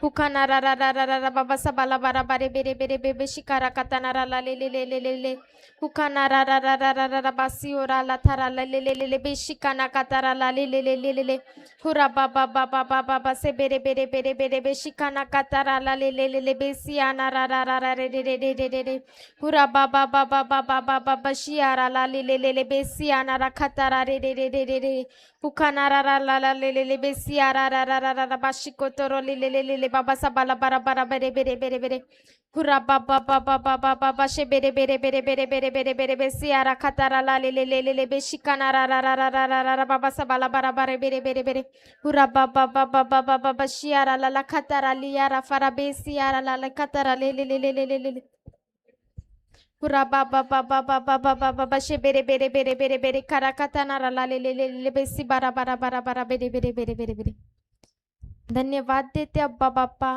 Hukana ra ra ra ra ra ra baba sabala bara bare bere bere bebe shikara katana ra la le le le le le le. Hukana ra ra ra ra ra ra ra basi ora la thara la le le le le be shikana katara la le le le le le le. Hura baba baba baba ba se bere bere bere bere be shikana katara la le le le le be siana ra ra ra ra re re re re re re re. Hura baba baba baba baba ba shiara la le le le le be siana ra katara re re re re re re. Pukanara la la la le le le besiara ra ra ra ra ra bashikotoro le le le le le baba sabala bara bara bere bere bere bere hura baba baba baba baba she bere bere bere bere bere bere bere besiara katara la le le le le le beshikana ra ra ra ra ra ra ra baba sabala bara bara bere bere bere hura baba baba baba baba shiara la la katara liara fara besiara la la katara le le le le le le le Hura ba ba ba ba ba ba ba ba ba ba she bere bere bere bere bere karakata nara la ले ले ले ले बेसी बारा बारा बारा बारा बेरे बेरे बेरे बेरे बेरे धन्यवाद देते अब्बा बाप्पा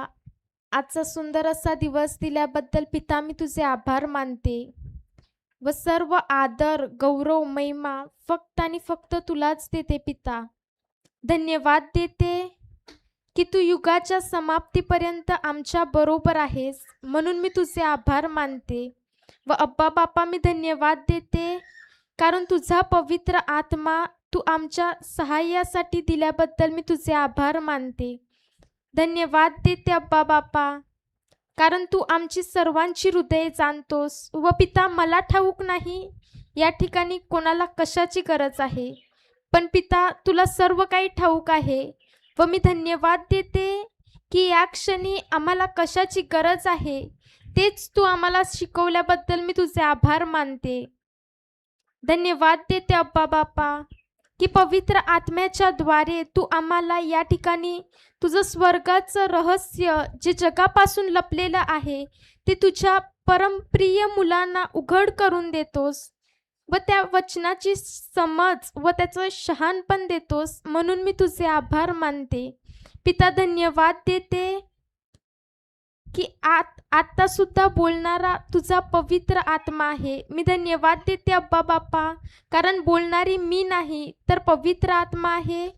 आजचा सुंदर असा दिवस दिल्याबद्दल पिता मी तुझे आभार मानते व सर्व आदर गौरव महिमा फक्त आणि फक्त तुलाच देते पिता धन्यवाद देते की तू युगाच्या समाप्तीपर्यंत आमच्या बरोबर आहेस म्हणून मी तुझे आभार मानते व अब्बा बाप्पा मी धन्यवाद देते कारण तुझा पवित्र आत्मा तू आमच्या सहाय्यासाठी दिल्याबद्दल मी तुझे आभार मानते धन्यवाद देते अब्बा बाप्पा कारण तू आमची सर्वांची हृदये जाणतोस व पिता मला ठाऊक नाही या ठिकाणी कोणाला कशाची गरज आहे पण पिता तुला सर्व काही ठाऊक आहे व मी धन्यवाद देते की या क्षणी आम्हाला कशाची गरज आहे तेच तू आम्हाला शिकवल्याबद्दल मी तुझे आभार मानते धन्यवाद देते अब्बा बाप्पा की पवित्र आत्म्याच्या द्वारे तू आम्हाला या ठिकाणी तुझं स्वर्गाचं रहस्य जे जगापासून लपलेलं आहे ते तुझ्या परमप्रिय मुलांना उघड करून देतोस व त्या वचनाची समज व त्याचं शहाणपण देतोस म्हणून मी तुझे आभार मानते पिता धन्यवाद देते की आता सुद्धा बोलणारा तुझा पवित्र आत्मा आहे मी धन्यवाद देते अब्बा बाप्पा कारण बोलणारी मी नाही तर पवित्र आत्मा आहे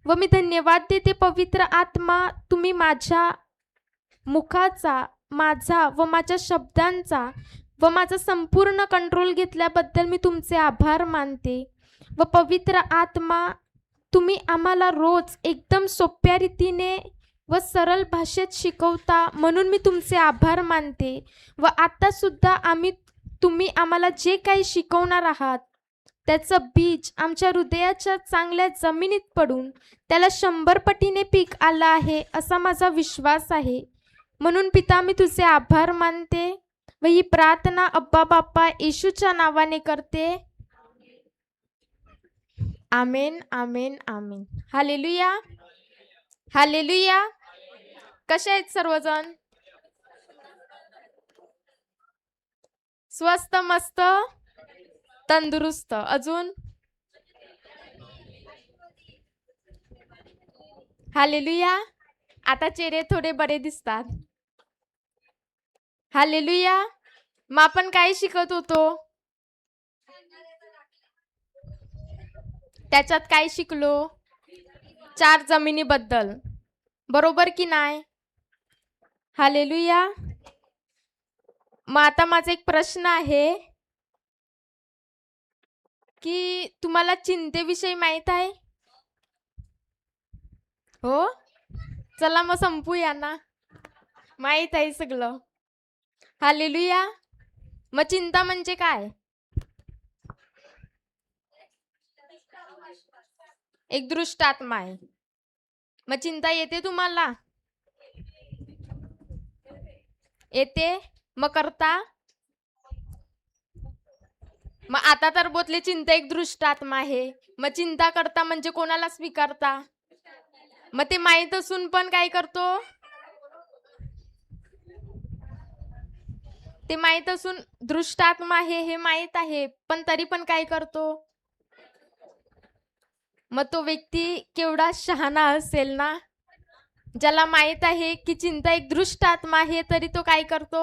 व मी धन्यवाद देते पवित्र आत्मा तुम्ही माझ्या मुखाचा माझा व माझ्या शब्दांचा व माझा संपूर्ण कंट्रोल घेतल्याबद्दल मी तुमचे आभार मानते व पवित्र आत्मा तुम्ही आम्हाला रोज एकदम सोप्या रीतीने व सरळ भाषेत शिकवता म्हणून मी तुमचे आभार मानते व आता सुद्धा तुम्ही आम्हाला जे काही शिकवणार आहात त्याचं बीज आमच्या हृदयाच्या चांगल्या जमिनीत पडून त्याला 100 पटीने पीक आलं आहे असा माझा विश्वास आहे म्हणून पिता मी तुझे आभार मानते व ही प्रार्थना अब्बा बाप्पा येशूच्या नावाने करते आमेन आमेन आमेन हालेलुया हालेलुया कसे आहेत सर्वजण स्वस्त मस्त तंदुरुस्त अजून हालेलुया आता चेहरे थोडे बरे दिसतात हालेलुया मग आपण काय शिकत होतो त्याच्यात काय शिकलो 4 जमिनीबद्दल बरोबर की नाही हालेलुया मग आता माझा एक प्रश्न आहे की तुम्हाला चिंतेविषयी माहित आहे हो चला मग संपूया ना माहित आहे सगळं हालेलुया मग चिंता म्हणजे काय एक दुष्ट आत्मा आहे मग चिंता येते तुम्हाला येते मग करता मग आता तर बोलले चिंता एक दुष्ट आत्मा आहे मग चिंता करता म्हणजे कोणाला स्वीकारता मग ते माहित असून पण काय करतो ते माहित असून दुष्ट आत्मा आहे हे माहित आहे पण तरी पण काय करतो मग तो व्यक्ती केवढा शहाणा असेल ना ज्याला माहित आहे की चिंता एक दुष्ट आत्मा आहे तरी तो काय करतो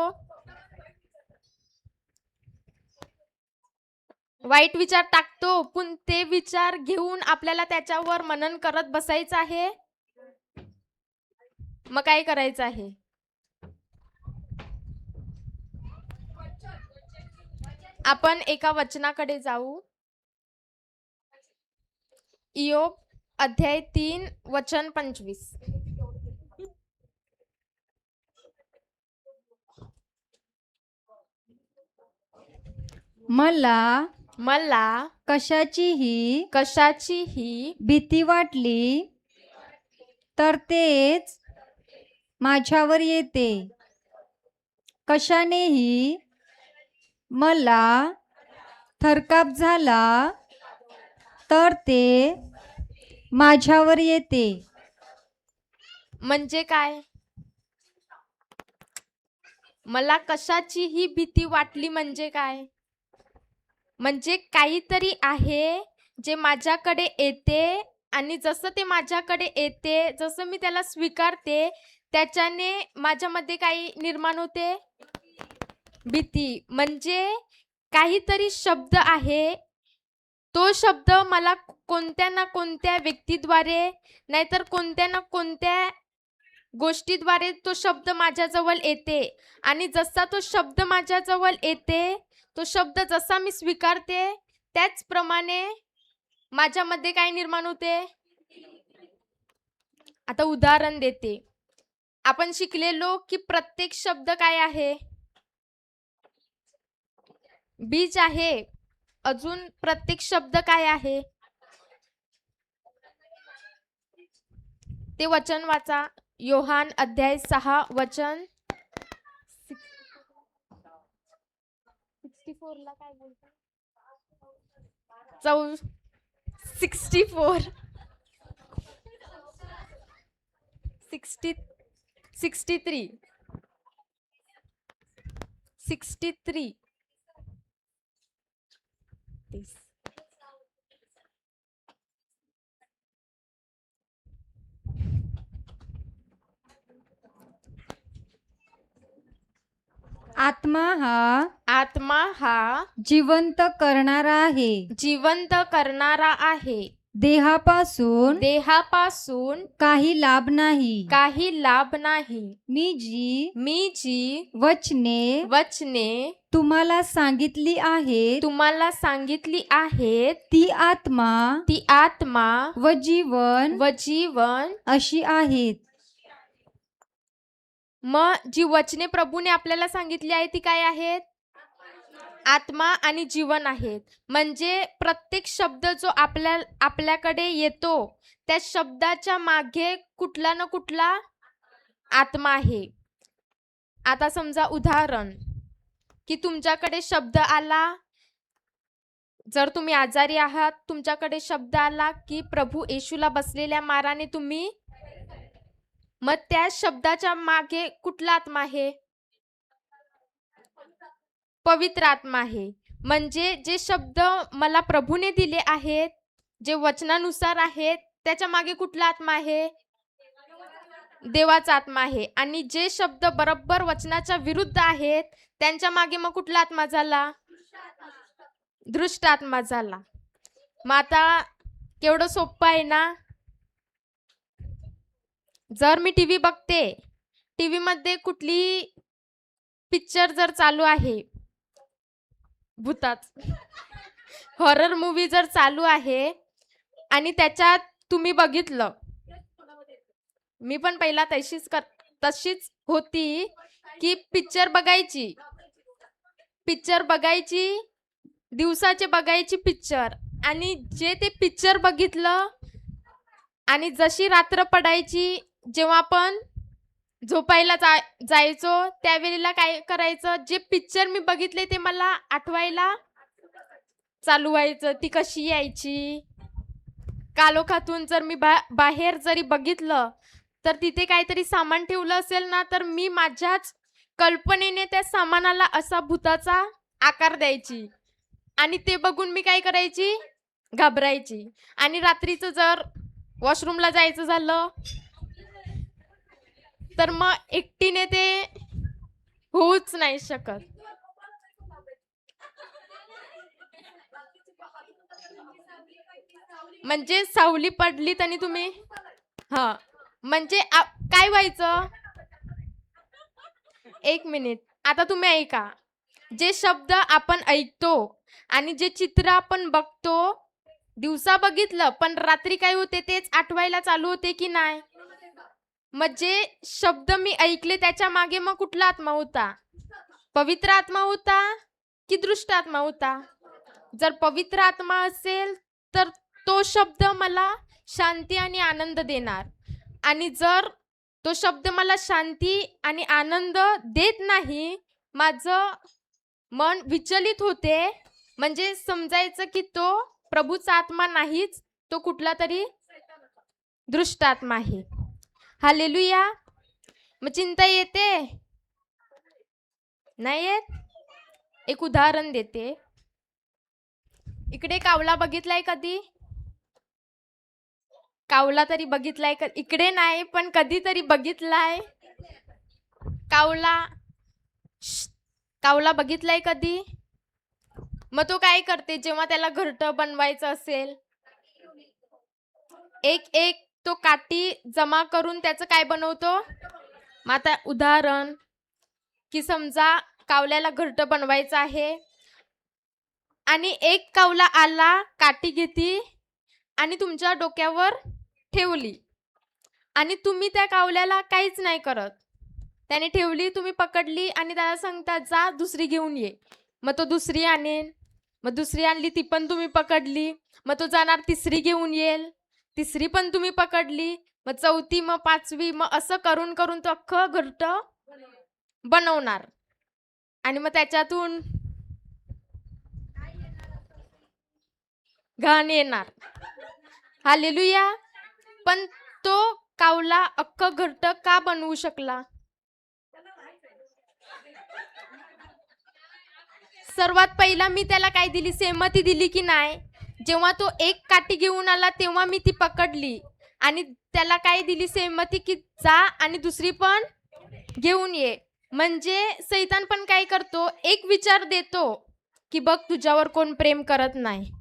वाईट विचार टाकतो पण ते विचार घेऊन आपल्याला त्याच्यावर मनन करत बसायचं आहे मग काय करायचं आहे? आपण एका वचनाकडे जाऊ. इयोब अध्याय 3 वचन 25. मला मला कशाचीही कशाचीही भीती वाटली तर तेच माझ्यावर येते. कशानेही मला थरकाप झाला तर ते माझ्यावर येते. म्हणजे काय? मला कशाचीही भीती वाटली म्हणजे काय? म्हणजे काहीतरी आहे जे माझ्याकडे येते आणि जसं ते माझ्याकडे येते, जसं मी त्याला स्वीकारते, त्याच्याने माझ्यामध्ये काही निर्माण होते? भीती. म्हणजे काहीतरी शब्द आहे, तो शब्द मला कोणत्या ना कोणत्या व्यक्तीद्वारे नाहीतर कोणत्या ना कोणत्या गोष्टीद्वारे तो शब्द माझ्याजवळ येते आणि जसा तो शब्द माझ्याजवळ येते, तो शब्द जसा मी स्वीकारते, त्याचप्रमाणे माझ्यामध्ये काय निर्माण होते? आता उदाहरण देते. आपण शिकलेलो की प्रत्येक शब्द काय आहे? बीज आहे. अजून प्रत्येक शब्द काय आहे? ते वचन वाचा. योहान अध्याय 6 वचन 64 ला काय बोलतात? 64 63 63 आत्मा हा जिवंत करणारा आहे. जिवंत करणारा आहे. देहापासून काही लाभ नाही. लाभ नाही. मी जी वचने तुम्हाला सांगितली आहेत ती आत्मा व जीवन अशी आहेत. मग जी वचने प्रभूने आपल्याला सांगितली आहे ती काय आहेत? आत्मा आणि जीवन आहेत. म्हणजे प्रत्येक शब्द जो आपल्याकडे येतो, त्या शब्दाच्या मागे कुठला ना कुठला आत्मा आहे. आता समजा उदाहरण की तुमच्याकडे शब्द आला, जर तुम्ही आजारी आहात, तुमच्याकडे शब्द आला की प्रभू येशूला बसलेल्या माराने तुम्ही, मग त्या शब्दाच्या मागे कुठला आत्मा आहे? पवित्र आत्मा आहे. म्हणजे जे शब्द मला प्रभूने दिले आहेत, जे वचनानुसार आहेत, त्याच्या मागे कुठला आत्मा आहे? देवाचा आत्मा आहे. आणि जे शब्द बरोबर वचनाच्या विरुद्ध आहेत, त्यांच्या मागे मग कुठला आत्मा झाला? दृष्ट आत्मा झाला. मग आता केवढं सोपं आहे ना. जर मी टीव्ही बघते, टीव्ही मध्ये कुठली पिक्चर जर चालू आहे, भूताच हॉरर मूवी जर चालू आहे आणि त्याच्यात तुम्ही बघितलं, मी पण पहिला तशीच होती की पिक्चर बघायची दिवसाचे बघायची पिक्चर, आणि जे ते पिक्चर बघितलं आणि जशी रात्र पडायची, जेव्हा आपण झोपायला जायचो, त्यावेळेला काय करायचं? जे पिक्चर मी बघितले ते मला आठवायला चालू व्हायचं. ती कशी यायची? कालोखातून जर मी बाहेर जरी बघितलं तर तिथे काहीतरी सामान ठेवलं असेल ना, तर मी माझ्याच कल्पनेने त्या सामानाला असा भूताचा आकार द्यायची आणि ते बघून मी काय करायची? घाबरायची. आणि रात्रीचं जर वॉशरूमला जायचं झालं तर मग एकटीने ते होऊच नाही शकत. म्हणजे सावली पडली तरी तुम्ही म्हणजे काय व्हायचं? एक मिनिट, आता तुम्ही ऐका. जे शब्द आपण ऐकतो आणि जे चित्र आपण बघतो, दिवसा बघितलं पण रात्री काय होते तेच आठवायला चालू होते की नाही? मग जे शब्द मी ऐकले त्याच्या मागे मग कुठला आत्मा होता? पवित्र आत्मा होता की दृष्ट आत्मा होता? जर पवित्र आत्मा असेल तर तो शब्द मला शांती आणि आनंद देणार, आणि जर तो शब्द मला शांती आणि आनंद देत नाही, माझं मन विचलित होते, म्हणजे समजायचं की तो प्रभूचा आत्मा नाहीच, तो कुठला तरी दृष्ट आत्मा आहे. हालेलुया. मग चिंता येते? नाही येत? एक उदाहरण देते. इकडे कावला बघितलाय कधी? कावला तरी बघितलाय का? इकडे नाही पण कधीतरी बघितलाय कावला. कावला बघितलाय कधी? मग तो काय करते जेव्हा त्याला घरटं बनवायचं असेल? एक एक तो काठी जमा करून त्याचं काय बनवतो? मग आता उदाहरण की समजा कावल्याला घरटं बनवायचं आहे आणि एक कावला आला, काठी घेतली आणि तुमच्या डोक्यावर ठेवली, आणि तुम्ही त्या कावल्याला काहीच नाही करत. त्याने ठेवली, तुम्ही पकडली आणि त्याला सांगता जा दुसरी घेऊन ये. मग तो दुसरी आणेल, मग दुसरी आणली ती पण तुम्ही पकडली, मग तो जाणार तिसरी घेऊन येईल, तिसरी पण तुम्ही पकडली, मग चौथी, मग पाचवी, मग असं करून करून तो अख्खं घरटं बनवणार. आणि मग त्याच्यातून घाण येणार. हालेलुया. पण तो कावला अख्खं घरटं का बनवू शकला? सर्वात पहिला मी त्याला काय दिली? सहमती दिली की नाही? जेव्हा तो एक काठी घेऊन आला तेव्हा मी ती पकडली आणि त्याला काय दिली? सहमती की जा आणि दुसरी पण घेऊन ये. म्हणजे सैतान पण काय करतो? एक विचार देतो की बघ तुझ्यावर कोण प्रेम करत नाही,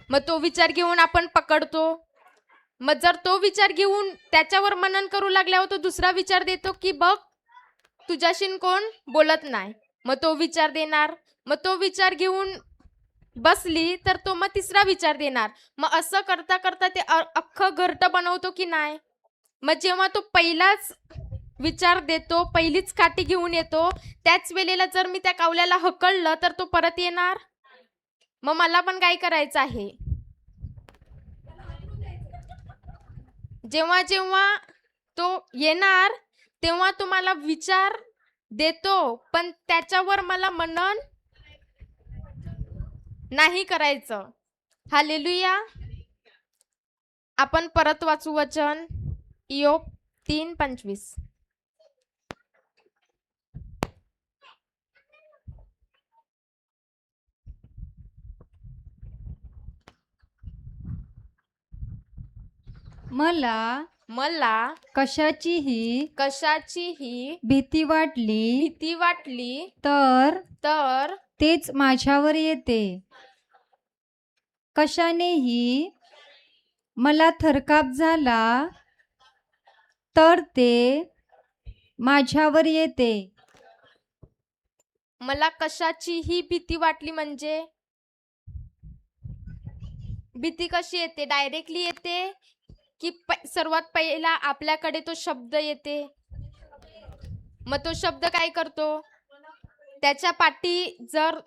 मग तो विचार घेऊन आपण पकडतो. मग जर तो विचार घेऊन त्याच्यावर मनन करू लागल्यावर तो दुसरा विचार देतो की बघ तुझ्याशी कोण बोलत नाही, मग तो विचार देणार. मग तो विचार घेऊन बसली तर तो मग तिसरा विचार देणार. मग असं करता करता ते अख्खं घरटं बनवतो की नाही? मग जेव्हा तो पहिलाच विचार देतो, पहिलीच काठी घेऊन येतो, त्याच वेळेला जर मी त्या कावल्याला हकललं तर तो परत येणार. मग मला पण काय करायचं आहे? जेव्हा जेव्हा तो येणार तेव्हा तुम्हाला विचार देतो, पण त्याच्यावर मला मनन नाही करायचं. हालेलुया. आपण परत वाचू वचन, इयोब 3:25. मला मला कशाचीही भीती वाटली तर तेच माझ्यावर येते. कशानेही मला थरकाप झाला तर ते माझ्यावर येते. मला कशाचीही भीती वाटली म्हणजे भीती कशी येते? डायरेक्टली येते की सर्वात पहिला आपल्याकडे तो शब्द येते? मग तो शब्द काय करतो? त्याच्या पाठी जर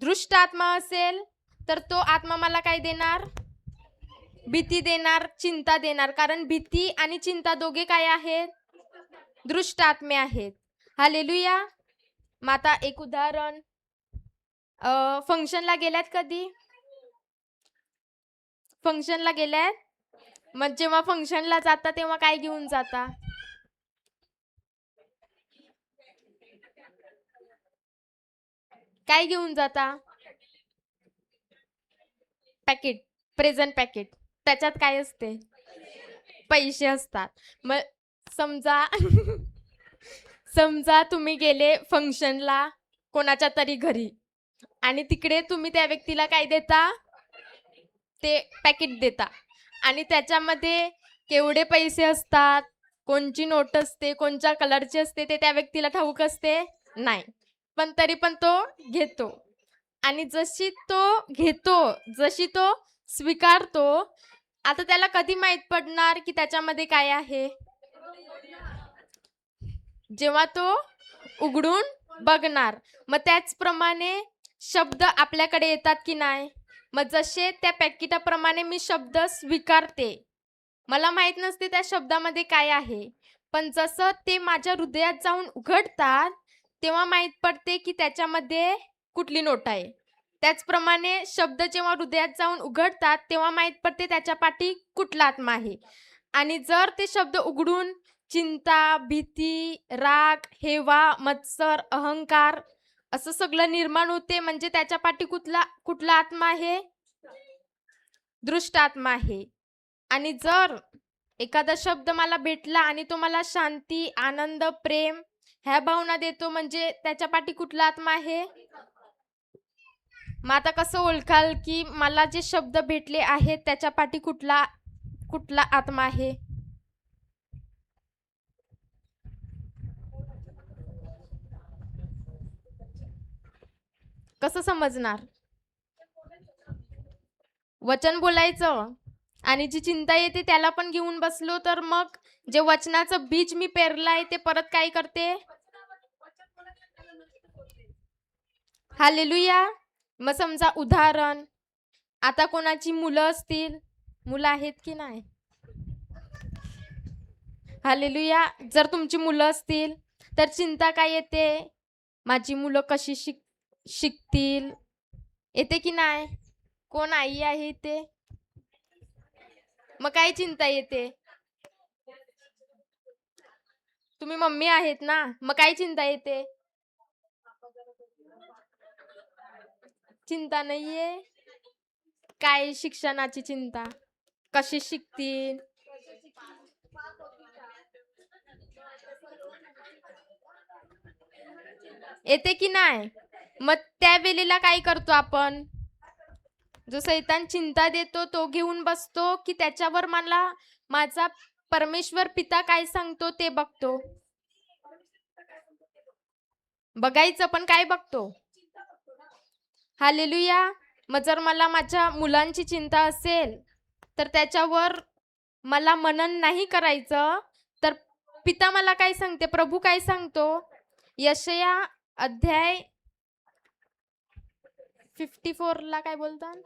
दृष्ट आत्मा असेल तर तो आत्मा मला काय देणार? भीती देणार, चिंता देणार. कारण भीती आणि चिंता दोघे काय आहेत? दृष्ट आत्मे आहेत. हालेलुया. मग आता एक उदाहरण, फंक्शनला गेल्यात कधी? फंक्शनला गेल्यात? मग जेव्हा फंक्शनला जाता तेव्हा काय घेऊन जाता? काय घेऊन जाता? Packet, present packet. त्याच्यात काय असते? पैसे असतात. मग समजा समजा तुम्ही गेले फंक्शनला कोणाच्या तरी घरी आणि तिकडे तुम्ही त्या व्यक्तीला काय देता? ते पॅकेट देता आणि त्याच्यामध्ये केवढे पैसे असतात, कोणची नोट असते, कोणत्या कलरची असते ते त्या व्यक्तीला ठाऊक असते नाही. पण तरी पण तो घेतो. आणि जशी तो घेतो, जशी तो स्वीकारतो, आता त्याला कधी माहित पडणार की त्याच्यामध्ये काय आहे? जेव्हा तो उघडून बघणार. मग त्याचप्रमाणे शब्द आपल्याकडे येतात की नाही? मग जसे त्या पॅकेटाप्रमाणे मी शब्द स्वीकारते, मला माहित नसते त्या शब्दामध्ये काय आहे, पण जसं ते माझ्या हृदयात जाऊन उघडतात तेव्हा माहित पडते की त्याच्यामध्ये कुठली नोट आहे. त्याचप्रमाणे शब्द जेव्हा हृदयात जाऊन उघडतात तेव्हा माहित पडते त्याच्या पाठी कुठला आत्मा आहे. आणि जर ते शब्द उघडून चिंता, भीती, राग, हेवा, मत्सर, अहंकार असं सगळं निर्माण होते, म्हणजे त्याच्या पाठी कुठला आत्मा आहे? दृष्ट आत्मा आहे. आणि जर एखादा शब्द मला भेटला आणि तो मला शांती, आनंद, प्रेम ह्या भावना देतो, म्हणजे त्याच्या पाठी कुठला आत्मा आहे? मग आता कसं ओळखाल की मला जे शब्द भेटले आहेत त्याच्या पाठी कुठला आत्मा आहे? कसं समजणार? वचन बोलायचं आणि जी चिंता येते त्याला पण घेऊन बसलो तर मग जे वचनाचं बीज मी पेरलाय ते परत काय करते? हालेलुया. मग समजा उदाहरण, आता कोणाची मुलं असतील, मुलं आहेत की नाही? हालेलुया. जर तुमची मुलं असतील तर चिंता काय येते? माझी मुलं कशी शिकतील, येते की नाही? कोण आई आहे ते? मग काय चिंता येते? तुम्ही मम्मी आहेत ना, मग काय चिंता येते? चिंता नाहीये. काय शिक्षणाची चिंता, कशी शिकतील? येते की नाही? मग त्या वेळेला काय करतो आपण? जो सैतान चिंता देतो तो घेऊन बसतो की त्याच्यावर मला माझा परमेश्वर पिता काय सांगतो ते बघतो? बघायचं, पण काय बघतो? हालेलुया. मग जर मला माझ्या मुलांची चिंता असेल तर त्याच्यावर मला मनन नाही करायचं, तर पिता मला काय सांगते, प्रभू काय सांगतो? यशया अध्याय 54 ला काय बोलतात?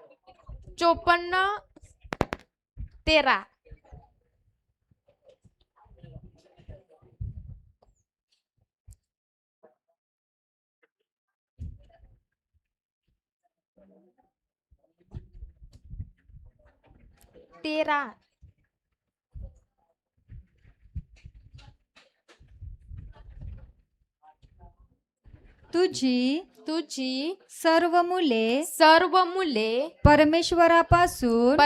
54:13. तुझी सर्व मुले परमेश्वरापासून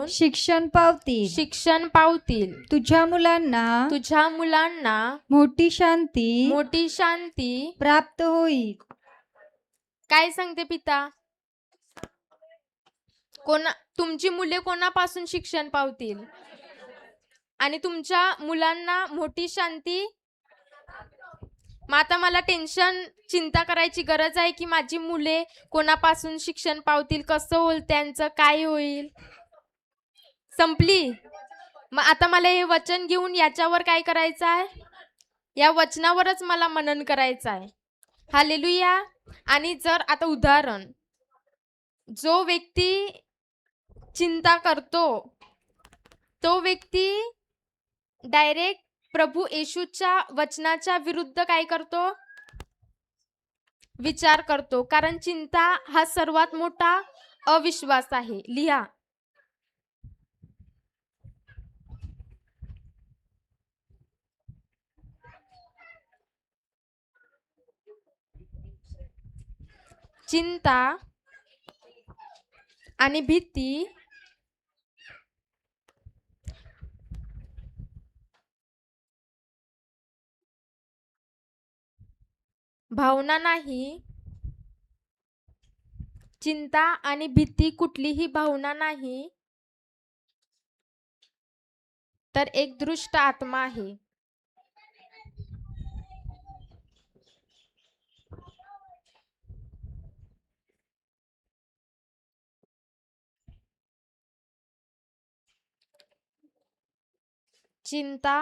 शिक्षण पावतील. तुझ्या मुलांना मोठी शांती प्राप्त होईल. काय सांगते पिता? तुमची मुले कोणापासून शिक्षण पावतील? आणि तुमच्या मुलांना मोठी शांती. मग आता मला चिंता करायची गरज आहे की माझी मुले कोणापासून शिक्षण पावतील, कसं होईल त्यांचं, काय होईल? संपली. मग आता मला हे वचन घेऊन याच्यावर काय करायचं आहे? या वचनावरच मला मनन करायचं आहे. हालेलुया. आणि जर आता उदाहरण, जो व्यक्ती चिंता करतो तो व्यक्ती डायरेक्ट प्रभू येशूच्या वचनाच्या विरुद्ध काय करतो? विचार करतो. कारण चिंता हा सर्वात मोठा अविश्वास आहे. लिहा. चिंता आणि भीती भावना नाही. चिंता आणि भीती कुठलीही भावना नाही, तर एक दुष्ट आत्मा आहे. चिंता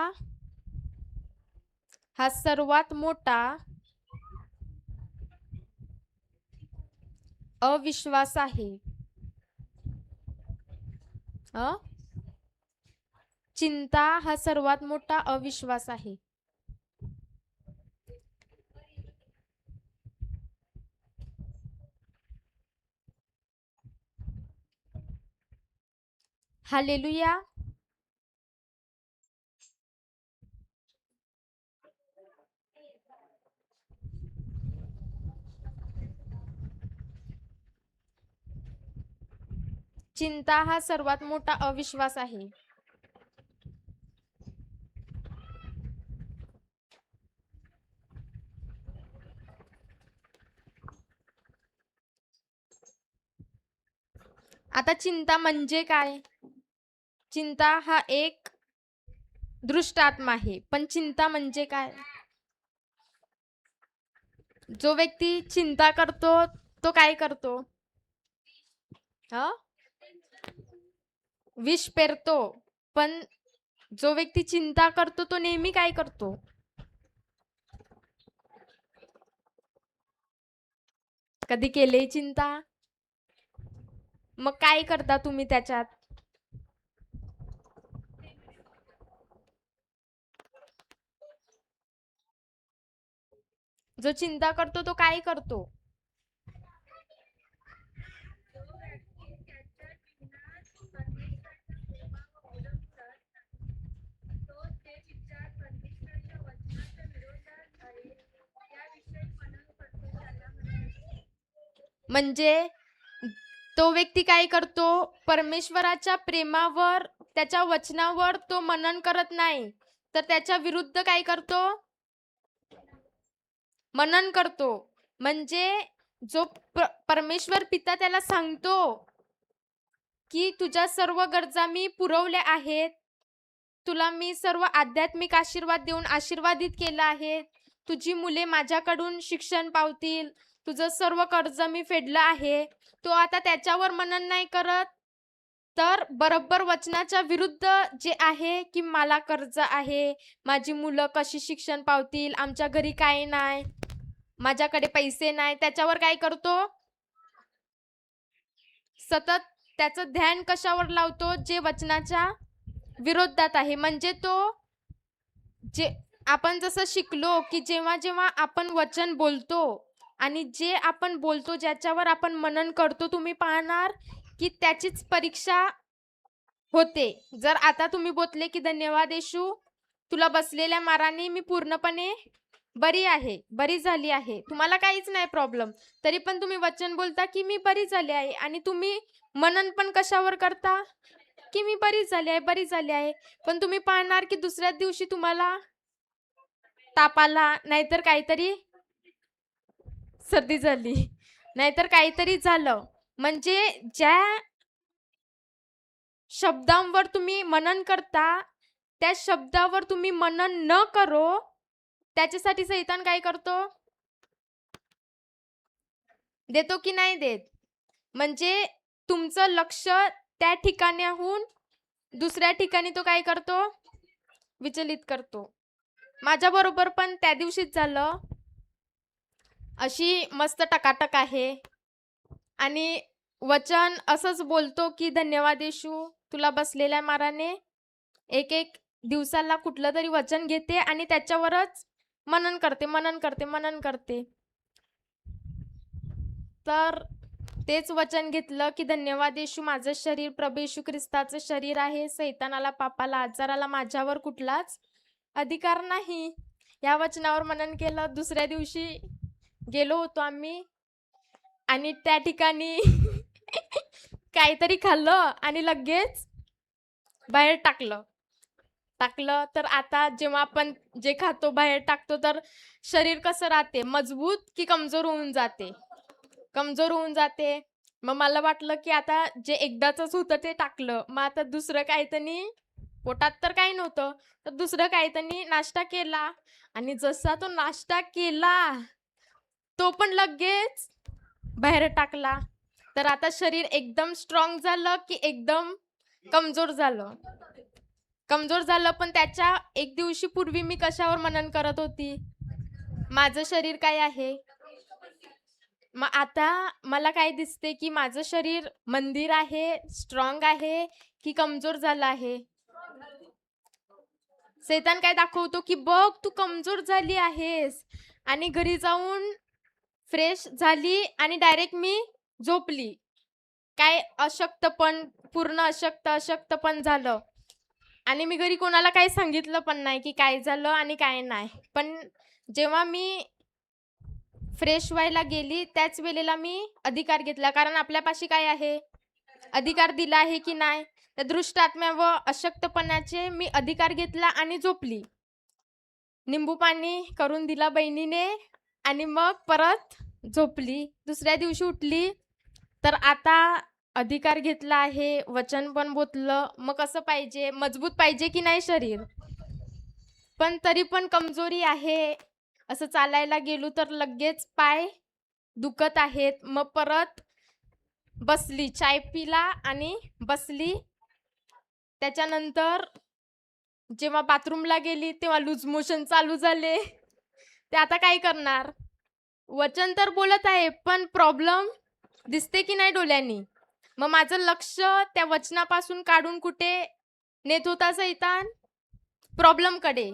हा सर्वात मोठा अविश्वास आहे. चिंता हा सर्वात मोठा अविश्वास आहे. हालेलुया. चिंता हा सर्वात मोठा अविश्वास आहे. आता चिंता म्हणजे काय? चिंता हा एक दुष्ट आत्मा आहे. पण चिंता म्हणजे काय? जो व्यक्ती चिंता करतो तो काय करतो? विष पेरतो. पण जो व्यक्ती चिंता करतो तो नेहमी काय करतो? कधी केले चिंता? मग काय करता तुम्ही त्याच्यात? जो चिंता करतो तो काय करतो? म्हणजे तो व्यक्ती काय करतो? परमेश्वराच्या प्रेमावर, त्याच्या वचनावर तो मनन करत नाही, तर त्याच्या विरुद्ध काय करतो? मनन करतो. म्हणजे जो परमेश्वर पिता त्याला सांगतो की तुझ्या सर्व गरजा मी पुरवल्या आहेत, तुला मी सर्व आध्यात्मिक आशीर्वाद देऊन आशीर्वादित केलं आहे, तुझी मुले माझ्याकडून शिक्षण पावतील, तुझं सर्व कर्ज मी फेडलं आहे, तो आता त्याच्यावर मनन नाही करत, तर बरोबर वचनाच्या विरुद्ध जे आहे की मला कर्ज आहे, माझी मुलं कशी शिक्षण पावतील, आमच्या घरी काय नाही, माझ्याकडे पैसे नाही, त्याच्यावर काय करतो? सतत त्याचं ध्यान कशावर लावतो? जे वचनाच्या विरोधात आहे. म्हणजे तो जे आपण जसं शिकलो की जेव्हा जेव्हा आपण वचन बोलतो आणि जे आपण बोलतो, ज्याच्यावर आपण मनन करतो, तुम्ही पाहणार की त्याचीच परीक्षा होते. जर आता तुम्ही बोलले की धन्यवाद येशू, तुला बसलेल्या माराने मी पूर्णपणे बरी आहे, बरी झाली आहे, तुम्हाला काहीच नाही प्रॉब्लेम, तरी पण तुम्ही वचन बोलता की मी बरी झाली आहे, आणि तुम्ही मनन पण कशावर करता? की मी बरी झाली आहे, बरी झाली आहे. पण तुम्ही पाहणार की दुसऱ्या दिवशी तुम्हाला ताप आला, नाहीतर काहीतरी सर्दी झाली, नाहीतर काहीतरी झालं. म्हणजे ज्या शब्दांवर तुम्ही मनन करता, त्या शब्दावर तुम्ही मनन न करो, त्याच्यासाठी सैतान काय करतो? देतो की नाही देत? म्हणजे तुमचं लक्ष त्या ठिकाणाहून दुसऱ्या ठिकाणी तो काय करतो? विचलित करतो. माझ्या बरोबर पण त्या दिवशीच झालं. अशी मस्त टकाटक आहे आणि वचन असंच बोलतो की धन्यवाद येशू, तुला बसलेल्या माराने, एक एक दिवसाला कुठलं तरी वचन घेते आणि त्याच्यावरच मनन करते, मनन करते, मनन करते. तर तेच वचन घेतलं की धन्यवाद येशू, माझं शरीर प्रभू येशू ख्रिस्ताचं शरीर आहे, सैतानाला, पापाला, आजाराला माझ्यावर कुठलाच अधिकार नाही. या वचनावर मनन केलं. दुसऱ्या दिवशी गेलो होतो आम्ही आणि त्या ठिकाणी काहीतरी खाल्लं आणि लगेच बाहेर टाकलं. तर आता जेव्हा आपण जे खातो बाहेर टाकतो, तर शरीर कसं राहते? मजबूत की कमजोर होऊन जाते? कमजोर होऊन जाते. मग मला वाटलं की आता जे एकदाच होतं ते टाकलं, मग आता दुसरं काहीतरी पोटात तर काही नव्हतं, तर दुसरं काही त्यांनी नाश्ता केला आणि जसा तो नाश्ता केला, तो पण लगेच बाहेर टाकला. तर आता शरीर एकदम स्ट्रॉंग झालं, की एकदम कमजोर झालं? कमजोर झालं, पण त्याच्या 1 दिवशी पूर्वी मी कशावर मनन करत होती? माझं शरीर काय आहे? मग आता मला काय दिसते, की माझं शरीर मंदिर आहे, स्ट्रॉंग आहे, की कमजोर झालं आहे? सैतान काय दाखवतो, की बघ तू कमजोर झाली आहेस आणि घरी जाऊन फ्रेश झाली आणि डायरेक्ट मी झोपली. काय अशक्तपण, पूर्ण अशक्तपण झालं. आणि मी घरी कोणाला काही सांगितलं पण नाही, की काय झालं आणि काय नाही. पण जेव्हा मी फ्रेश व्हायला गेली, त्याच वेळेला मी अधिकार घेतला. कारण आपल्यापाशी काय आहे? अधिकार दिला आहे की नाही? त्या दृष्ट आत्म्या व अशक्तपणाचे मी अधिकार घेतला आणि झोपली. निंबू पाणी करून दिला बहिणीने आणि मग परत झोपली. दुसऱ्या दिवशी उठली, तर आता अधिकार घेतला आहे, वचन पण बोललं. मग कसं पाहिजे? मजबूत पाहिजे की नाही शरीर? पण तरी पण कमजोरी आहे. असं चालायला गेलो तर लगेच पाय दुखत आहेत. मग परत बसली, चाय पिला आणि बसली. त्याच्यानंतर जेव्हा बाथरूमला गेली, तेव्हा लूज मोशन चालू झाले. ते आता काय करणार? वचन तर बोलत आहे, पण प्रॉब्लेम दिसते की नाही डोळ्यांनी? मग माझं लक्ष त्या वचनापासून काढून कुठे नेत होता सैतान? प्रॉब्लेमकडे,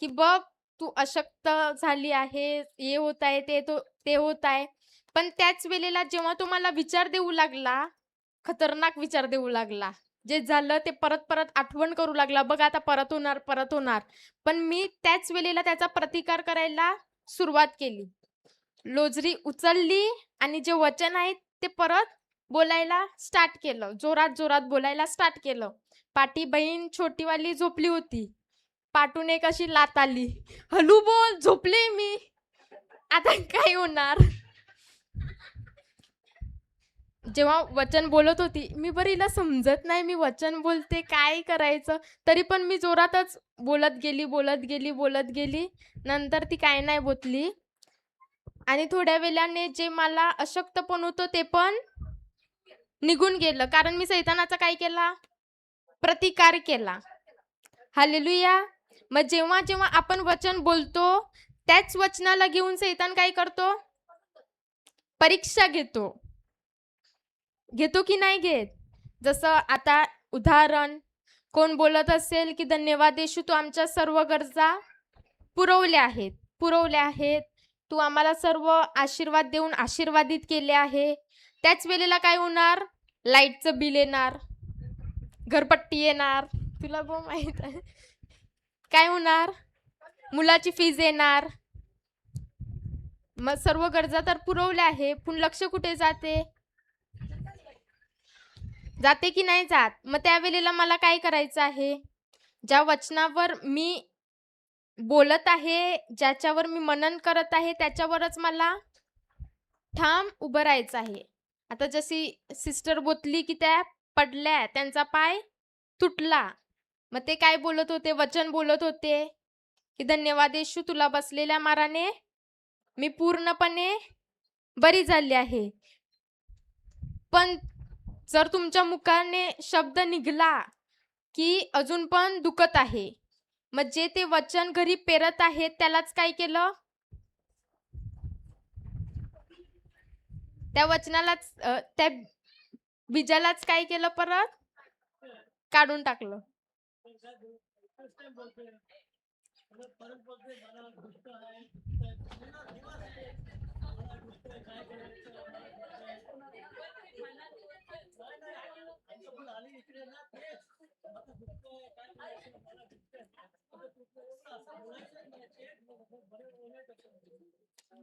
की बघ तू अशक्त झाली आहे, हे होत आहे, ते होत आहे. पण त्याच वेळेला जेव्हा तो मला विचार देऊ लागला, खतरनाक विचार देऊ लागला. जे झालं ते परत आठवण करू लागला. बघ आता परत होणार, परत होणार. पण मी त्याच वेळेला त्याचा प्रतिकार करायला सुरुवात केली. लोजरी उचलली आणि जे वचन आहे ते परत बोलायला स्टार्ट केलं. जोरात बोलायला स्टार्ट केलं. पाठी बहीण छोटीवाली झोपली होती. पाठून एक अशी लात आली. हळू बोल, झोपले मी. आता काय होणार? जेव्हा वचन बोलत होती, मी बरं हिला समजत नाही, मी वचन बोलते, काय करायचं? तरी पण मी जोरातच बोलत गेली. नंतर ती काय नाही बोलली आणि थोड्या वेळाने जे मला अशक्तपण होतं ते पण निघून गेलं. कारण मी सैतानाचा काय केला? प्रतिकार केला. हालेलुया. मग जेव्हा आपण वचन बोलतो, त्याच वचनाला घेऊन सैतान काय करतो? परीक्षा घेतो. घेतो की नाही घेत? जसं आता उदाहरण, कोण बोलत असेल की धन्यवाद येशू, तू आमच्या सर्व गरजा पुरवल्या आहेत. तू आम्हाला सर्व आशीर्वाद देऊन आशीर्वादित केले आहे. त्याच वेळेला काय होणार? लाईटचं बिल येणार, घरपट्टी येणार. तुला माहित आहे काय होणार? मुलाची फीज येणार. मग सर्व गरजा तर पुरवल्या आहे, पण लक्ष कुठे जाते? जाते की नाही जात? मग त्यावेळेला मला काय करायचं आहे? ज्या वचनावर मी बोलत आहे, ज्याच्यावर मी मनन करत आहे, त्याच्यावरच मला ठाम उभं राहायचं आहे. आता जशी सिस्टर बोलली की त्या पडल्या, त्यांचा पाय तुटला. मग ते काय बोलत होते? वचन बोलत होते की धन्यवाद येशू, तुला बसलेल्या माराने मी पूर्णपणे बरी झाली आहे. पण जर तुमच्या मुखाने शब्द निघाला की अजून पण दुखत आहे, मग जे ते वचन घरी पेरत आहेत त्यालाच काय केलं? त्या वचनालाच त्या बीजालाच काय केलं? परत काढून टाकलं.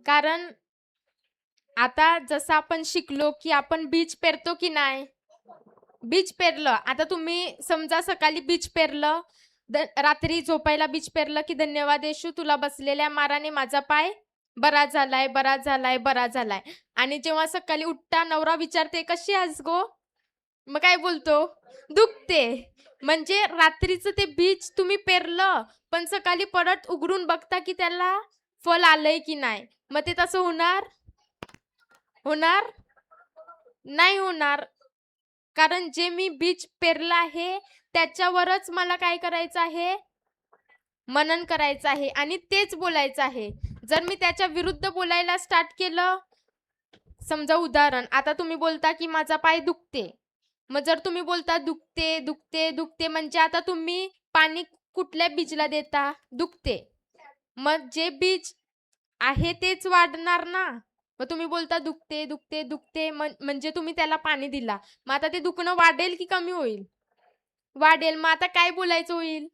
कारण आता जसं आपण शिकलो की आपण बीज पेरतो की नाही? बीज पेरलं. आता तुम्ही समजा सकाळी बीज पेरलं, रात्री झोपायला बीज पेरलं की धन्यवाद येशू, तुला बसलेल्या माराने माझा पाय बरा झालाय. आणि जेव्हा सकाळी उठता नवरा विचारते, कशी आहेस गो? मग काय बोलतो? दुखते. म्हणजे रात्रीचं ते बीज तुम्ही पेरलं, पण सकाळी परत उघडून बघता की त्याला फळ आलंय की नाही. मग ते तसं होणार? होणार? नाही होणार. कारण जे मी बीज पेरलं आहे, त्याच्यावरच मला काय करायचं आहे? मनन करायचं आहे आणि तेच बोलायचं आहे. जर मी त्याच्या विरुद्ध बोलायला स्टार्ट केलं, समजा उदाहरण, आता तुम्ही बोलता की माझा पाय दुखते. मग जर तुम्ही बोलता दुखते, दुखते, दुखते म्हणजे आता तुम्ही पाणी कुठल्या बीजला देता? दुखते. मग जे बीज आहे तेच वाढणार ना. मग तुम्ही बोलता दुखते, दुखते, दुखते म्हणजे तुम्ही त्याला पाणी दिला. मग आता ते दुखणं वाढेल की कमी होईल? वाढेल. मग आता काय बोलायचं होईल?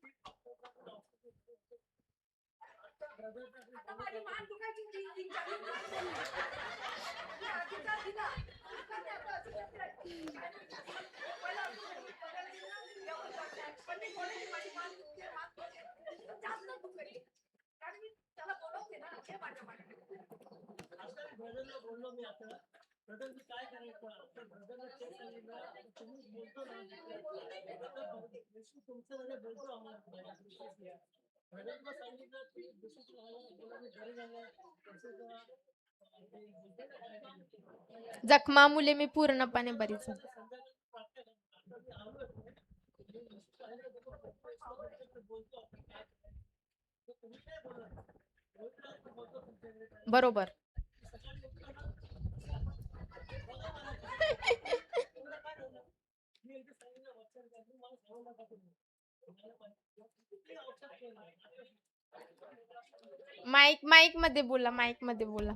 जखमामुळे मी पूर्णपणे बरी झाले. बरोबर. माईक मध्ये बोला, माईक मध्ये बोला.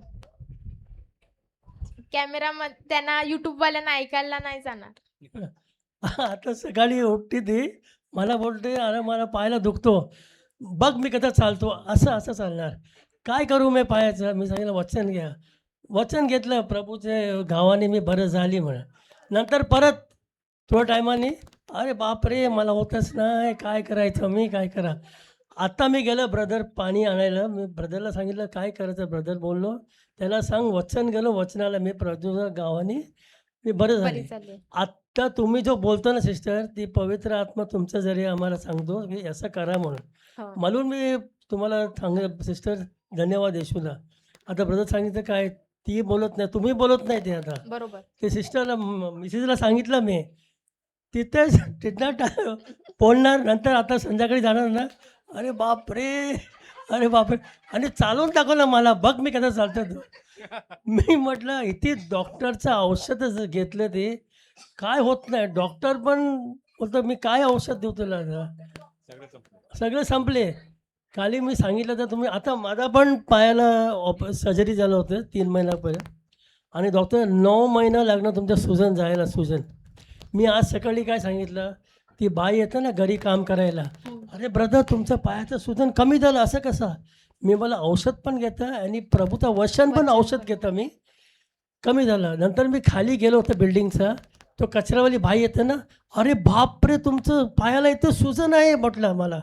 कॅमेरा मध्ये त्यांना YouTube वाल्यांना ऐकायला नाही जाणार. आता सकाळी उठते ती, मला बोलते, "अरे मला पायाला दुखतो. बघ मी कसा चालतो." असं असं चालणार. काय करू मी पायाचं? मी सांगितलं वचन घ्या. वचन घेतलं प्रभूचे गावाने मी बरं झाली म्हणून. नंतर परत थोड्या टायमाने, "अरे बापरे! मला होतच नाही. काय करायचं? मी काय करा?" आता मी गेलो ब्रदर पाणी आणायला. मी ब्रदरला सांगितलं, "काय करायचं ब्रदर?" बोललो. त्याला सांग वचन गेलो वचनाला मी प्रभूच्या गावाने मी बरं बरी झाले. झाली. आत्ता तुम्ही जो बोलतो ना सिस्टर, ती पवित्र आत्मा तुमच्या जरिये आम्हाला सांगतो, की असं करा म्हणून. हो. म्हणून मी तुम्हाला सिस्टर धन्यवाद येशूला. आता ब्रदर सांगितलं काय, ती बोलत नाही, तुम्ही बोलत नाही ते आता. बरोबर. ते सिस्टरला मिसेसला सांगितलं मी. तिथेच तिथनं बोलणार नंतर आता संध्याकाळी जाणार ना, अरे बापरे! अरे बापरे! आणि चालवून दाखवलं मला, बघ मी कसं चालतो तो. मी म्हटलं इथे डॉक्टरचं औषधच घेतलं ते, काय होत नाही. डॉक्टर पण बोलतो, "मी काय औषध देऊ तुला आता?" सगळे संपले. खाली मी सांगितलं तर तुम्ही आता माझा पण पायाला सर्जरी झालं होतं 3 महिन्यापर्यंत आणि डॉक्टर 9 महिना लागणार तुमच्या सुजन जायला सुजन. मी आज सकाळी काय सांगितलं, ती बाई येते ना घरी काम करायला, "अरे ब्रदर तुमचं पायाचं सुजन कमी झालं असं कसं?" मी मला औषध पण घेतं आणि प्रभूचं वचन पण औषध घेतं मी, कमी झालं. नंतर मी खाली गेलो होतो बिल्डिंगचा, तो कचरावाली बाई येते ना, "अरे बापरे! तुमचं पायाला इथं सुजन आहे." म्हटलं मला.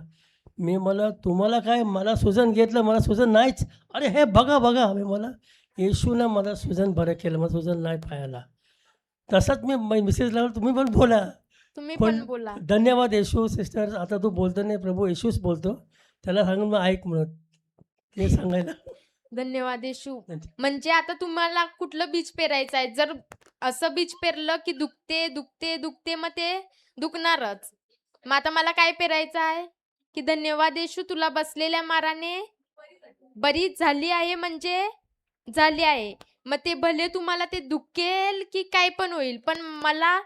मी मला तुम्हाला काय मला सुजन घेतलं, मला सुजन नाहीच. "अरे हे बघा, बघा." मी मला येशूनं मला सुजन बरं केलं, मला सुजन नाही पायाला. तसंच मी मिसेसला तुम्ही पण बोला. तुम्ही पण पण बोला. धन्यवाद येशू सिस्टर. आता तू बोलतो नाही प्रभू येशूच बोलतो. त्याला सांगून मग ऐक म्हणत. ते सांगायला. धन्यवाद येशू. म्हणजे आता तुम्हाला कुठलं बीज पेरायचं आहे? जर असं बीज पेरलं की दुखते, दुखते, दुखते मग ते दुखणारच. मग आता मला काय पेरायचं आहे? की धन्यवाद येशू तुला बसलेल्या माराने बरी झाली आहे म्हणजे झाली आहे. मग ते भले तुम्हाला ते दुखेल की काय पण होईल. पण मला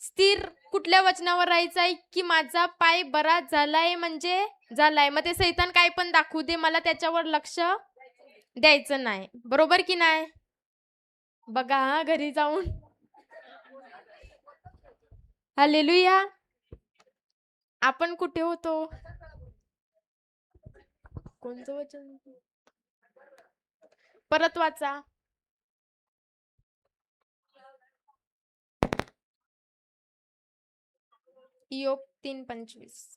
स्थिर कुठल्या वचनावर राहायचं आहे की माझा पाय बरा झालाय म्हणजे झालाय. मग ते सैतान काय पण दाखवू दे मला त्याच्यावर लक्ष द्यायचं नाही. बरोबर की नाही? बघा हां, घरी जाऊन. हालेलुया. आपण कुठे होतो? कोणतं वचन? परत वाचा. इयोब 3:25.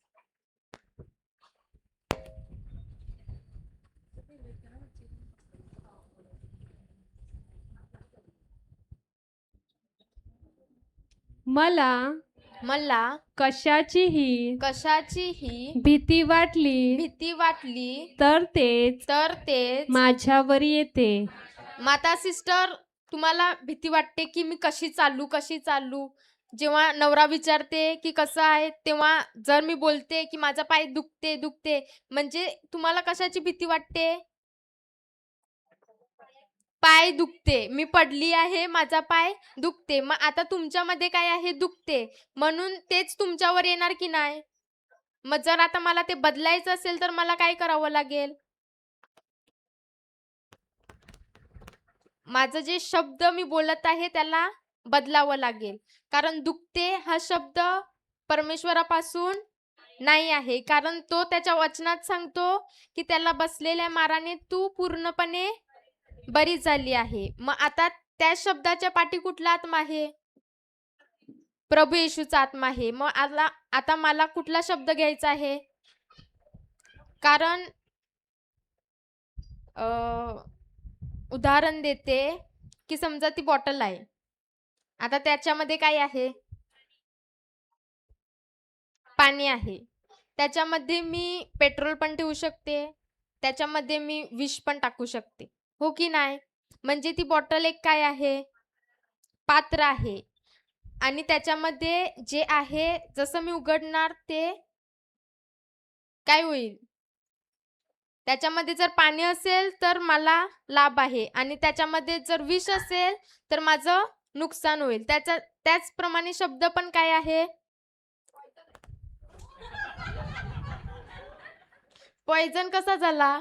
मला मला कशाचीही कशाचीही भीती वाटली भीती वाटली तर तेच तर तेच माझ्यावर येते. माता सिस्टर, तुम्हाला भीती वाटते की मी कशी चालू? जेव्हा नवरा विचारते की कसं आहे, तेव्हा जर मी बोलते की माझा पाय दुखते, म्हणजे तुम्हाला कशाची भीती वाटते? पाय दुखते. मी पडली आहे, माझा पाय दुखते. मग आता तुमच्यामध्ये काय आहे? दुखते. म्हणून तेच तुमच्यावर येणार की नाही? मग जर आता मला ते बदलायचं असेल, तर मला काय करावं लागेल? माझं जे शब्द मी बोलत आहे त्याला बदलावं लागेल. कारण दुखते हा शब्द परमेश्वरापासून नाही आहे. कारण तो त्याच्या वचनात सांगतो, की त्याला बसलेल्या माराने तू पूर्णपणे बरी झाली आहे. मग आता त्या शब्दाच्या पाठी कुठला आत्मा आहे? प्रभू येशूचा आत्मा आहे. मग आता मला कुठला शब्द घ्यायचा आहे? कारण उदाहरण देते, की समजा ती बॉटल आहे. आता त्याच्यामध्ये काय आहे? पाणी आहे. त्याच्यामध्ये मी पेट्रोल पण ठेवू शकते. त्याच्यामध्ये मी विष पण टाकू शकते. हो की नाही? म्हणजे ती बॉटल एक काय आहे? पात्र आहे. आणि त्याच्यामध्ये जे आहे, जसं मी उघडणार ते काय होईल? त्याच्यामध्ये जर पाणी असेल तर मला लाभ आहे आणि त्याच्यामध्ये जर विष असेल तर माझं नुकसान होईल. त्याचप्रमाणे शब्द पण काय आहे? पॉइझन कसा झाला?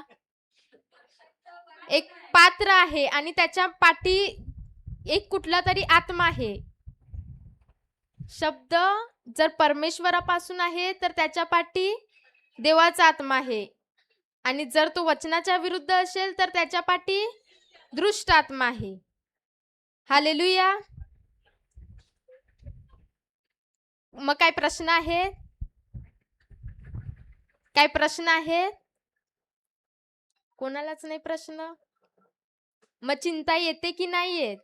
एक पात्र आहे आणि त्याच्या पाठी एक कुठला तरी आत्मा आहे. शब्द जर परमेश्वरापासून आहे तर त्याच्या पाठी देवाचा आत्मा आहे आणि जर तो वचनाच्या विरुद्ध असेल तर त्याच्या पाठी दृष्ट आत्मा आहे. हालेलुया. मग काय प्रश्न आहे? काय प्रश्न आहे? कोणालाच नाही प्रश्न? मग चिंता येते की नाही येत?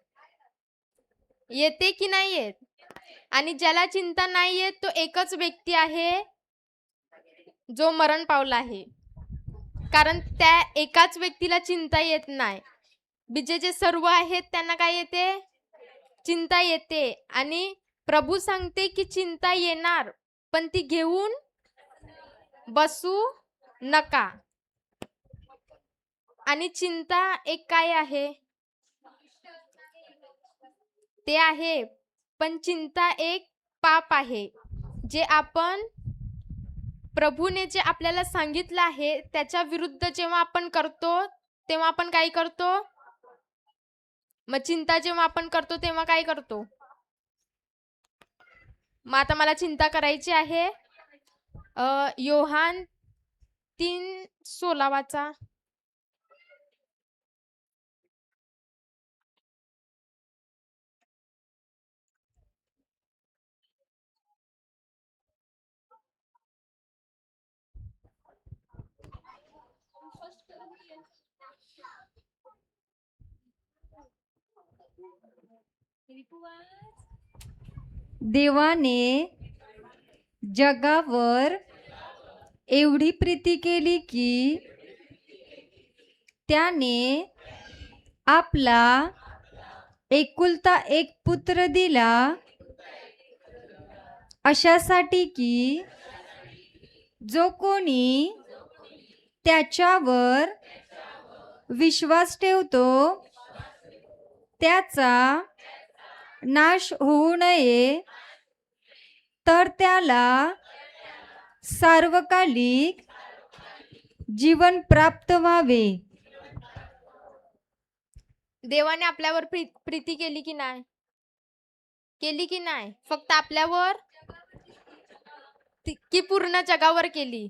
येते की नाही येत? आणि ज्याला चिंता नाही येत तो एकच व्यक्ती आहे जो मरण पावला आहे. कारण त्या एकाच व्यक्तीला चिंता येत नाही. बीजे जे सर्व आहेत त्यांना काय येते? चिंता येते. आणि प्रभू सांगते की चिंता येणार, पण ती घेऊन बसू नका. आणि चिंता एक काय आहे? ते आहे, पण चिंता एक पाप आहे. जे आपण प्रभूने जे आपल्याला सांगितलं आहे त्याच्या विरुद्ध जेव्हा आपण करतो तेव्हा आपण काय करतो? मग चिंता जेव्हा आपण करतो तेव्हा काय करतो? मग आता मला चिंता करायची आहे. योहान 3:16 वाचा. देवाने जगावर एवढी प्रीती केली की त्याने आपला एकुलता एक पुत्र दिला, अशासाठी की जो कोणी त्याच्यावर विश्वास ठेवतो त्याचा नाश होऊ नये, तर त्याला सार्वकालिक जीवन प्राप्त व्हावे. देवाने आपल्यावर प्रीती केली की नाही? केली की नाही? फक्त आपल्यावर की पूर्ण जगावर केली?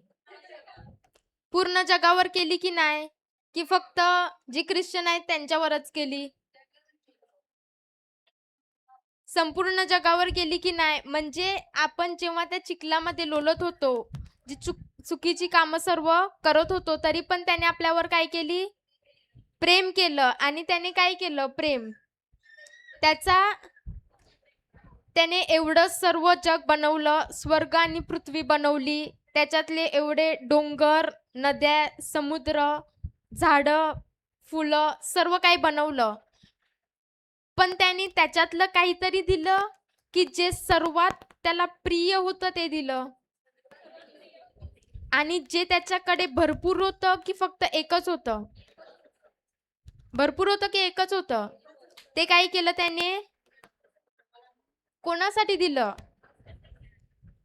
पूर्ण जगावर केली की नाही? की फक्त जे ख्रिश्चन आहेत त्यांच्यावरच केली? संपूर्ण जगावर केली की नाही? म्हणजे आपण जेव्हा त्या चिखलामध्ये लोळत होतो, जी चुकीची कामं सर्व करत होतो, तरी पण त्याने आपल्यावर काय केली? प्रेम केलं. आणि त्याने काय केलं? प्रेम. त्याचा त्याने एवढं सर्व जग बनवलं, स्वर्ग आणि पृथ्वी बनवली, त्याच्यातले एवढे डोंगर, नद्या, समुद्र, झाडं, फुलं सर्व काही बनवलं. पण त्याने त्याच्यातलं काहीतरी दिलं की जे सर्वात त्याला प्रिय होतं ते दिलं. आणि जे त्याच्याकडे भरपूर होतं की फक्त एकच होतं? भरपूर होतं की एकच होतं? ते काय केलं त्याने? कोणासाठी दिलं?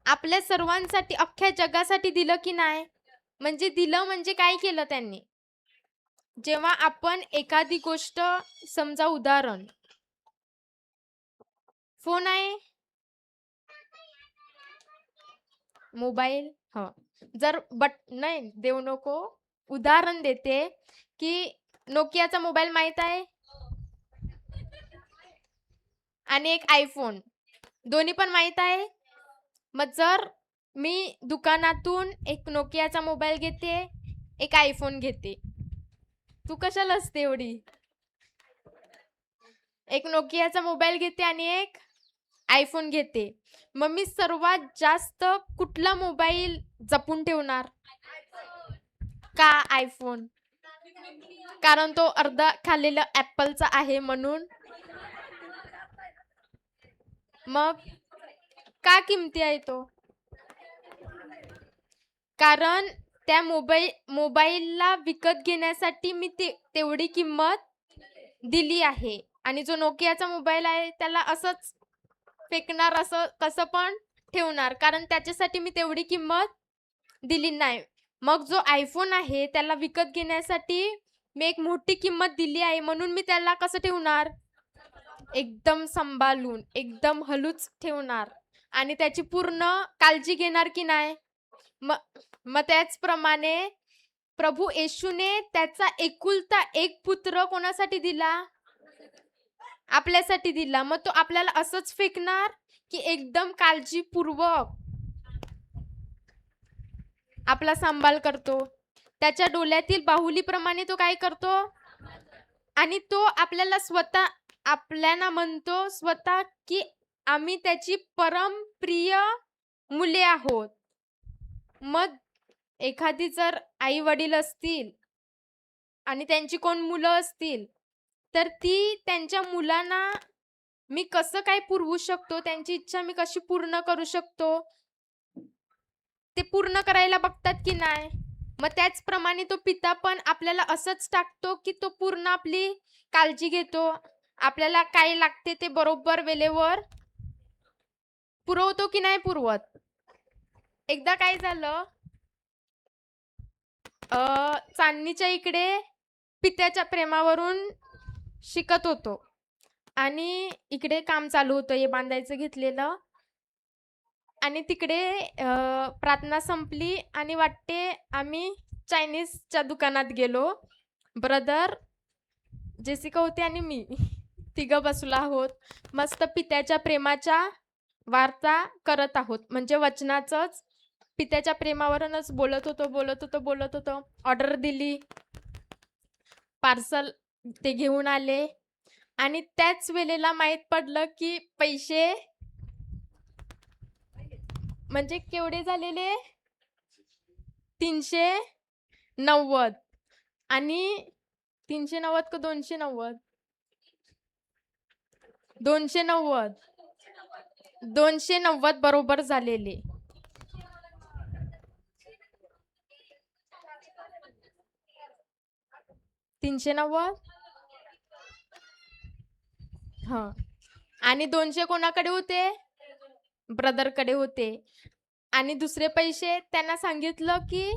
आपल्या सर्वांसाठी, अख्ख्या जगासाठी दिलं की नाही? म्हणजे दिलं म्हणजे काय केलं त्यांनी? जेव्हा आपण एखादी गोष्ट, समजा उदाहरण, फोन आहे, मोबाईल, जर नाही देऊ नको, उदाहरण देते की नोकियाचा मोबाईल माहित आहे आणि एक आयफोन, दोन्ही पण माहित आहे. मग जर मी दुकानातून एक नोकियाचा मोबाईल घेते, एक आयफोन घेते, तू कशाला असते एवढी? एक नोकियाचा मोबाईल घेते आणि एक आयफोन घेते, मग मी सर्वात जास्त कुठला मोबाईल जपून ठेवणार? का आयफोन? कारण तो अर्धा खाल्लेला ऍपलचा आहे म्हणून. मग का किमती आहे तो? कारण त्या मोबाईलला विकत घेण्यासाठी मी तेवढी किंमत दिली आहे. आणि जो नोकियाचा मोबाईल आहे त्याला असंच फेकणार, असं कसं पण ठेवणार, कारण त्याच्यासाठी मी तेवढी किंमत दिली नाही. मग जो आयफोन आहे त्याला विकत घेण्यासाठी मी एक मोठी किंमत दिली आहे, म्हणून मी त्याला कसं ठेवणार? एकदम सांभाळून, एकदम हलूच ठेवणार आणि त्याची पूर्ण काळजी घेणार की नाही? मग त्याचप्रमाणे प्रभू येशूने त्याचा एकुलता एक पुत्र कोणासाठी दिला? आपल्यासाठी दिला. मग तो आपल्याला असंच फेकणार की एकदम काळजीपूर्वक आपला सांभाळ करतो? त्याच्या डोळ्यातील बाहुलीप्रमाणे तो काय करतो? आणि तो आपल्याला म्हणतो स्वतः की आम्ही त्याची परम प्रिय मुले आहोत. मग एखादी जर आई वडील असतील आणि त्यांची कोण मुलं असतील, तर ती त्यांच्या मुलांना मी कसं काय पुरवू शकतो, त्यांची इच्छा मी कशी पूर्ण करू शकतो, ते पूर्ण करायला बघतात की नाही? मग त्याचप्रमाणे तो पिता पण आपल्याला असंच टाकतो की तो पूर्ण आपली काळजी घेतो, आपल्याला काय लागते ते बरोबर वेळेवर पुरवतो की नाही पुरवत? एकदा काय झालं, चांदणीच्या इकडे पित्याच्या प्रेमावरून शिकत होतो आणि इकडे काम चालू होतं, हे बांधायचं घेतलेलं. आणि तिकडे प्रार्थना संपली आणि वाटते आम्ही चायनीजच्या दुकानात गेलो. ब्रदर, जेसिका होते आणि मी तिघं बसलो आहोत. मस्त पित्याच्या प्रेमाच्या वार्ता करत आहोत, म्हणजे वचनाचंच पित्याच्या प्रेमावरूनच बोलत होतो. ऑर्डर दिली, पार्सल ते घेऊन आले आणि त्याच वेळेला माहीत पडलं की पैसे म्हणजे केवढे झालेले? 390. आणि 390 का 290? 290. 290 बरोबर झालेले. हा. आणि 200 कोणाकडे होते? ब्रदरकडे होते. आणि दुसरे पैसे त्यांना सांगितलं की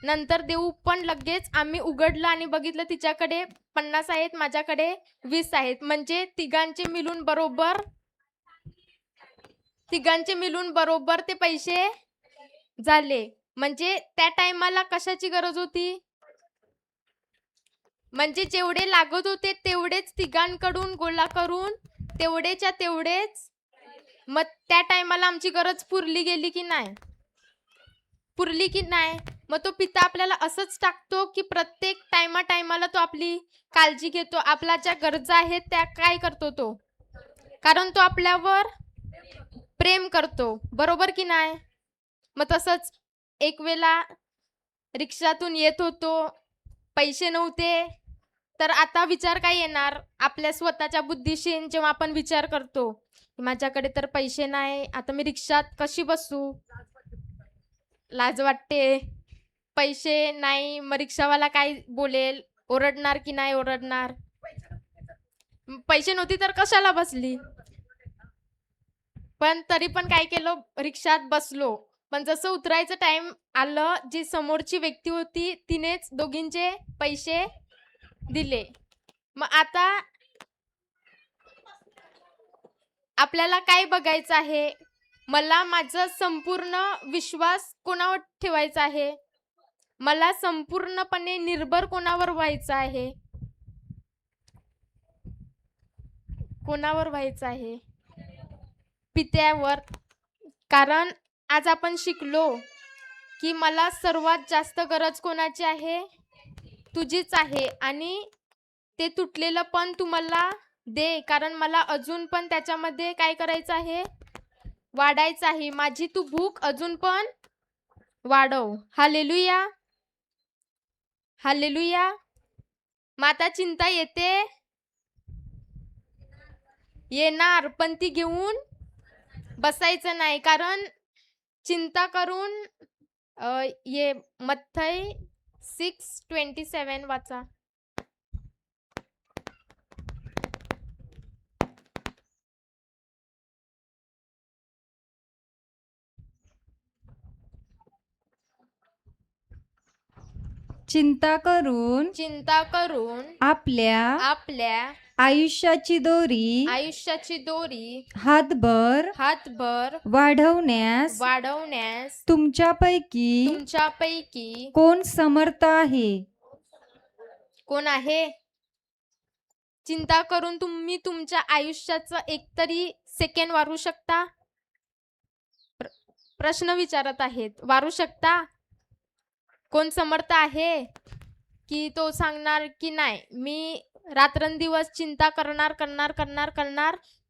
नंतर देऊ, पण लगेच आम्ही उघडलं आणि बघितलं तिच्याकडे 50 आहेत, माझ्याकडे 20 आहेत. म्हणजे तिघांचे मिळून बरोबर ते पैसे झाले. म्हणजे त्या टायमाला कशाची गरज होती? म्हणजे जेवढे लागत होते तेवढेच तिघांकडून गोळा करून तेवढेच्या तेवढेच. मग त्या टायमाला आमची गरज पुरली गेली की नाही? पुरली की नाही? मग तो पिता आपल्याला असंच टाकतो की प्रत्येक टायमाला तो आपली काळजी घेतो, आपल्या ज्या गरजा आहेत त्या काय करतो तो? कारण तो आपल्यावर प्रेम करतो, बरोबर की नाही? मग तसंच एक वेळा रिक्षातून येत होतो, पैसे नव्हते, तर आता विचार काय येणार आपल्या स्वतःच्या बुद्धीशी जेव्हा आपण विचार करतो, की माझ्याकडे तर पैसे नाही, आता मी रिक्षात कशी बसू? लाज वाटते. पैसे नाही, मग रिक्षावाला काय बोलेल? ओरडणार की नाही ओरडणार? पैसे नव्हते तर कशाला बसली? पण तरी पण काय केलं, रिक्षात बसलो. पण जसं उतरायचं टाइम आलं, जी समोरची व्यक्ती होती तिनेच दोघींचे पैसे दिले. मग आता आपल्याला काय बघायचं आहे? मला माझं संपूर्ण विश्वास कोणावर ठेवायचा आहे? मला संपूर्णपणे निर्भर कोणावर व्हायचं आहे? कोणावर व्हायचं आहे? पित्यावर. कारण आज आपण शिकलो की मला सर्वात जास्त गरज कोणाची आहे? तुझीच आहे. आणि ते तुटलेलं पण तू मला दे, कारण मला अजून पण त्याच्यामध्ये काय करायचं आहे? वाढायचं आहे. माझी तू भूक अजून पण वाढव. Hallelujah, hallelujah. मग आता चिंता येणार, पण ती घेऊन बसायचं नाही. कारण चिंता करून ये मत्थई 6:27 वाचा. चिंता करून चिंता करून आपल्या आपल्या आयुष्याची आयुष्याची दोरी हातभर वाढवण्यास तुमच्यापैकी कोण समर्थ आहे? कोण आहे? चिंता करून तुम्ही तुमच्या आयुष्याचं एकतरी सेकंड वाढवू शकता? प्रश्न विचारत आहेत. वाढवू शकता? कोण समर्थ आहे की तो सांगणार की नाही, मी रात्रंदिवस चिंता करणार,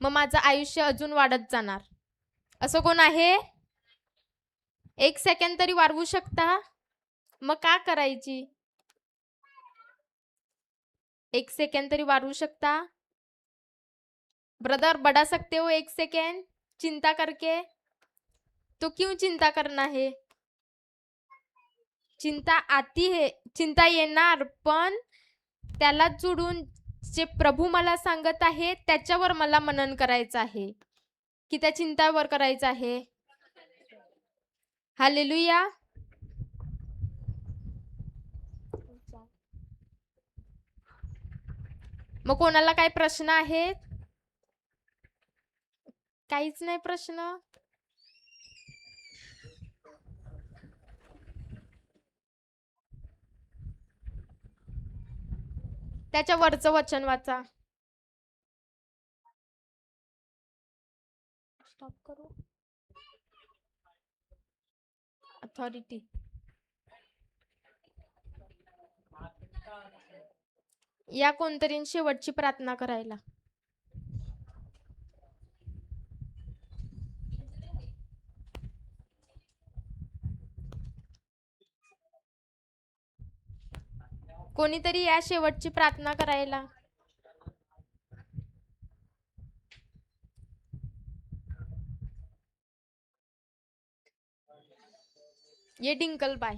मग माझं आयुष्य अजून वाढत जाणार? असं कोण आहे? एक सेकंड तरी वाढवू शकता? मग का करायची? एक सेकंड तरी वाढवू शकता? ब्रदर, बढ़ा सकते हो एक सेकंड चिंता करके? तो क्यों चिंता करना है? चिंता आती है, चिंता येणार, पण त्याला जोडून जे प्रभू मला सांगत आहे त्याच्यावर मला मनन करायचं आहे, की त्या चिंतावर करायचं आहे. हालेलुया. मग कोणाला काय प्रश्न आहेत? काहीच नाही प्रश्न? त्याच्या वरचं वचन वाचा. स्टॉप करू. अथॉरिटी. या कोणतरी शेवटची प्रार्थना करायला. कोणीतरी या शेवटची प्रार्थना करायला. ये डिंकल बाय.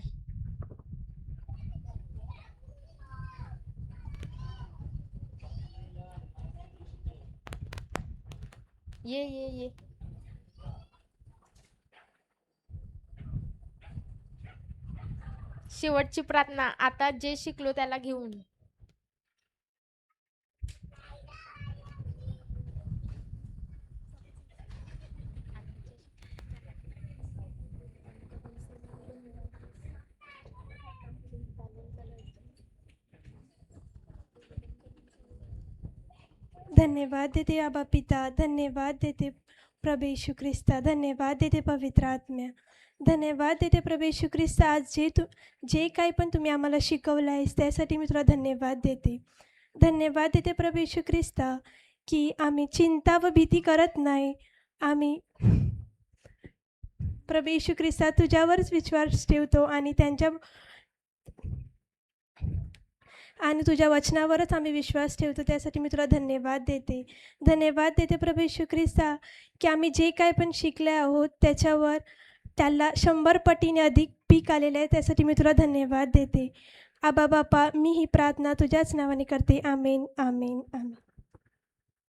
ये शेवटची प्रार्थना. आता जे शिकलो त्याला घेऊन. धन्यवाद देते आबा पिता, धन्यवाद देते प्रभु यीशु ख्रिस्ता, धन्यवाद देते पवित्र आत्म्या, धन्यवाद देते प्रभु यीशु ख्रिस्ता. आज जे काही पण तुम्ही आम्हाला शिकवलं आहेस त्यासाठी मी तुला धन्यवाद देते. धन्यवाद देते प्रभु यीशु ख्रिस्ता की आम्ही चिंता व भीती करत नाही. आम्ही प्रभू येशू ख्रिस्ता तुझ्यावरच विश्वास ठेवतो आणि तुझ्या वचनावरच आम्ही विश्वास ठेवतो. त्यासाठी मी तुला धन्यवाद देते प्रभू येशू ख्रिस्ता, की आम्ही जे काय पण शिकले आहोत त्याच्यावर त्याला 100 पटीने अधिक पीक आलेलं आहे. त्यासाठी मी तुला धन्यवाद देते. आबा बापा, मी ही प्रार्थना तुझ्याच नावाने करते. आमेन, आमेन, आमेन.